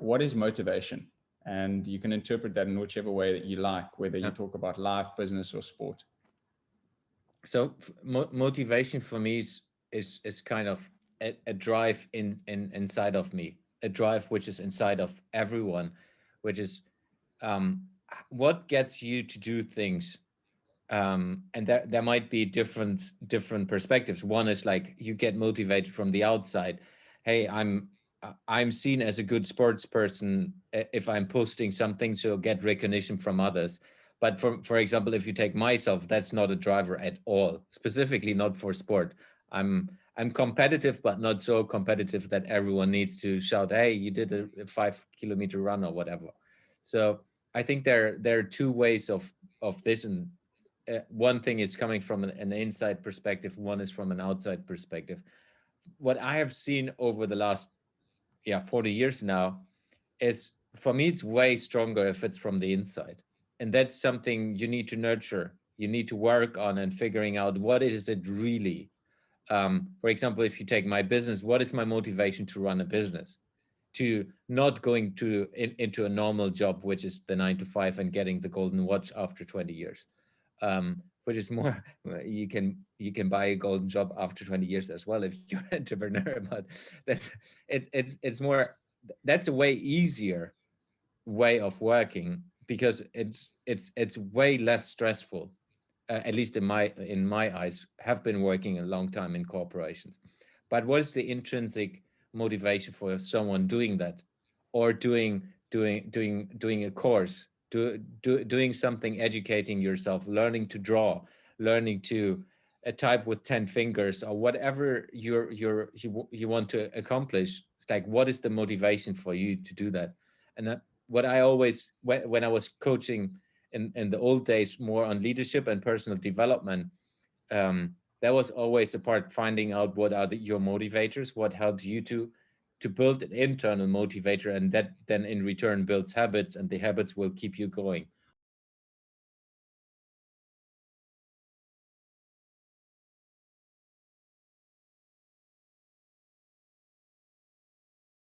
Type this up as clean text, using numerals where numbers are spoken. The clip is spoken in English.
what is motivation? And you can interpret that in whichever way that you like, whether you Yeah. talk about life, business, or sport. So motivation for me is kind of a drive inside of me, a drive which is inside of everyone, which is um, what gets you to do things. And there might be different perspectives. One is like you get motivated from the outside. Hey, I'm seen as a good sports person if I'm posting something, so get recognition from others. But for example, if you take myself, that's not a driver at all, specifically not for sport. I'm competitive, but not so competitive that everyone needs to shout, "Hey, you did a 5 kilometer run or whatever." So I think there are two ways of this, and one thing is coming from an inside perspective, one is from an outside perspective. What I have seen over the last 40 years now is, for me, it's way stronger if it's from the inside. And that's something you need to nurture, you need to work on, and figuring out what is it really. For example, if you take my business, what is my motivation to run a business, to not going into a normal job, which is the 9 to 5 and getting the golden watch after 20 years. Which is more, you can buy a golden job after 20 years as well if you're an entrepreneur, but that it's more, that's a way easier way of working, because it's way less stressful, at least in my eyes. Have been working a long time in corporations. But what is the intrinsic motivation for someone doing that, or doing a course, doing something, educating yourself, learning to draw, learning to type with 10 fingers, or whatever you want to accomplish? It's like, what is the motivation for you to do that? And what I always, when I was coaching in the old days, more on leadership and personal development, that was always a part, finding out what are your motivators, what helps you to build an internal motivator, and that then in return builds habits, and the habits will keep you going.